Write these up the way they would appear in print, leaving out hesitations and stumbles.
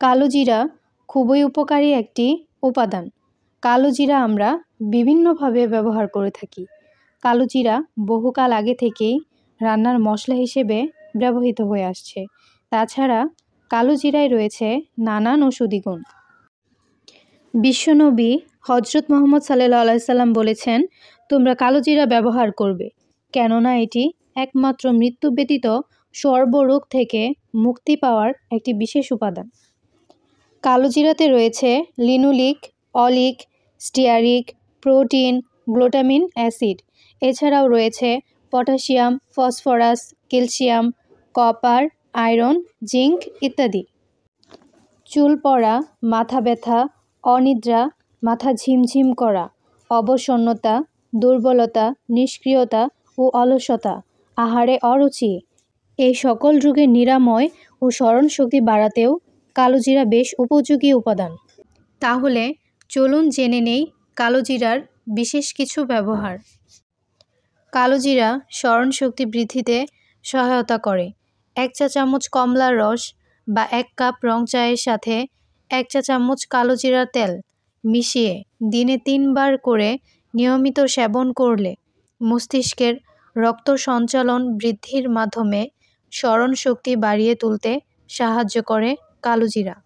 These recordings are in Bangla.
কালো জিরা খুবই উপকারী একটি উপাদান। কালো জিরা আমরা বিভিন্নভাবে ব্যবহার করে থাকি। কালো জিরা বহুকাল আগে থেকেই রান্নার মশলা হিসেবে ব্যবহৃত হয়ে আসছে। তাছাড়া কালো জিরায় রয়েছে নানান ঔষধি গুণ। বিশ্বনবী হজরত মুহাম্মদ সাল্লাল্লাহু আলাইহি সাল্লাম বলেছেন, তোমরা কালো জিরা ব্যবহার করবে, কেননা এটি একমাত্র মৃত্যু ব্যতীত সর্বরোগ থেকে মুক্তি পাওয়ার একটি বিশেষ উপাদান। কালো জিরাতে রয়েছে লিনোলিক, অলিক, স্টিয়ারিক, প্রোটিন, গ্লুটামিন অ্যাসিড। এছাড়াও রয়েছে potassium, phosphorus, calcium, copper, iron, zinc ইত্যাদি। চুল পড়া, মাথা ব্যথা, অনিদ্রা, মাথা ঝিমঝিম করা, অবসন্নতা, দুর্বলতা, নিষ্ক্রিয়তা ও অলসতা, আহারে অরুচি, এই সকল রোগের নিরাময় ও স্মরণশক্তি বাড়াতেও কালো জিরা বেশ উপযোগী উপাদান। তাহলে চলুন জেনে নেই কালো জিরার বিশেষ কিছু ব্যবহার। কালো জিরা স্মরণশক্তি বৃদ্ধিতে সহায়তা করে। 1 চা চামচ কমলার রস বা 1 কাপ রং চায়ের সাথে 1 চা চামচ কালো জিরার তেল মিশিয়ে দিনে 3 বার করে নিয়মিত সেবন করলে মস্তিষ্কের রক্ত সঞ্চালন বৃদ্ধির মাধ্যমে স্মরণশক্তি বাড়িয়ে তুলতে সাহায্য করে কালো জিরা।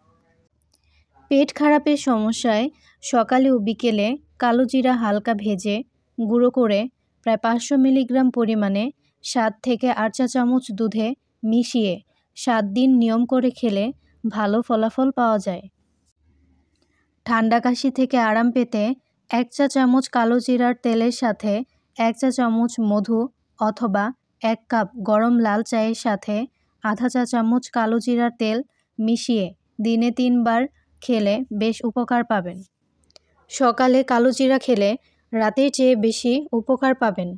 পেট খারাপের সমস্যায় সকালে ও বিকেলে কালো জিরা হালকা ভেজে গুঁড়ো করে প্রায় 500 মিলিগ্রাম পরিমাণে 7 থেকে 8 চা চামচ দুধে মিশিয়ে 7 দিন নিয়ম করে খেলে ভালো ফলাফল পাওয়া যায়। ঠান্ডা কাশি থেকে আরাম পেতে 1 চা চামচ কালো জিরার তেলের সাথে 1 চা চামচ মধু অথবা 1 কাপ গরম লাল চায়ের সাথে আধা চা চামচ কালো জিরার তেল মিশিয়ে দিনে 3 বার খেলে বেশ উপকার পাবেন। সকালে কালো জিরা খেলে রাতের চেয়ে বেশি উপকার পাবেন।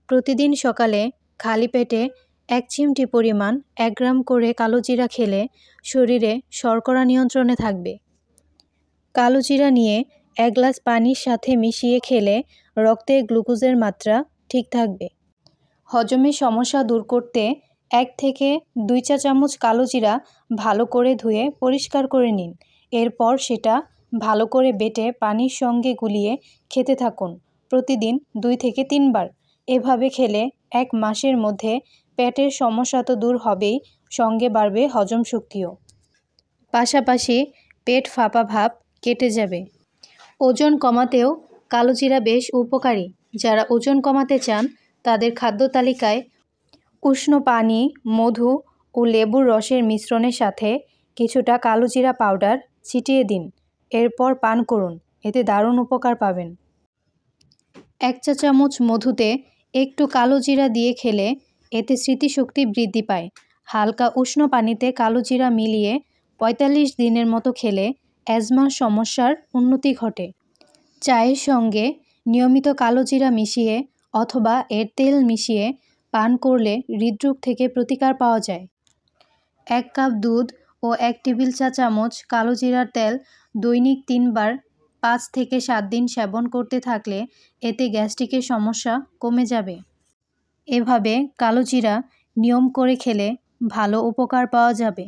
প্রতিদিন সকালে খালি পেটে 1 চিমটি পরিমাণ 1 গ্রাম করে কালো জিরা খেলে শরীরে শর্করা নিয়ন্ত্রণে থাকবে। কালো জিরা নিয়ে 1 গ্লাস পানির সাথে মিশিয়ে খেলে রক্তে গ্লুকোজের মাত্রা ঠিক থাকবে। হজমের সমস্যা দূর করতে 1 থেকে 2 চা চামচ কালো জিরা ভালো করে ধুয়ে পরিষ্কার করে নিন। এরপর সেটা ভালো করে বেটে পানির সঙ্গে গুলিয়ে খেতে থাকুন। প্রতিদিন 2 থেকে 3 বার। এভাবে খেলে 1 মাসের মধ্যে পেটের সমস্যা তো দূর হবেই, সঙ্গে বাড়বে হজম শক্তিও। পাশাপাশি পেট ফাঁপা ভাব কেটে যাবে। ওজন কমাতেও কালো জিরা বেশ উপকারী। যারা ওজন কমাতে চান তাদের খাদ্য তালিকায় উষ্ণ পানি, মধু ও লেবুর রসের মিশ্রণের সাথে কিছুটা কালো জিরা পাউডার ছিটিয়ে দিন। এরপর পান করুন, এতে দারুণ উপকার পাবেন। 1 চা চামচ মধুতে একটু কালো জিরা দিয়ে খেলে এতে স্মৃতিশক্তি বৃদ্ধি পায়। হালকা উষ্ণ পানিতে কালো জিরা মিলিয়ে 45 দিনের মতো খেলে অ্যাজমার সমস্যার উন্নতি ঘটে। চায়ের সঙ্গে নিয়মিত কালো জিরা মিশিয়ে অথবা এর তেল মিশিয়ে পান করলে হৃদরোগ থেকে প্রতিকার পাওয়া যায়। 1 কাপ দুধ ও 1 টেবিল চা চামচ কালো জিরার তেল দৈনিক 3 বার 5 থেকে 7 দিন সেবন করতে থাকলে এতে গ্যাস্ট্রিকের সমস্যা কমে যাবে। এভাবে কালো জিরা নিয়ম করে খেলে ভালো উপকার পাওয়া যাবে।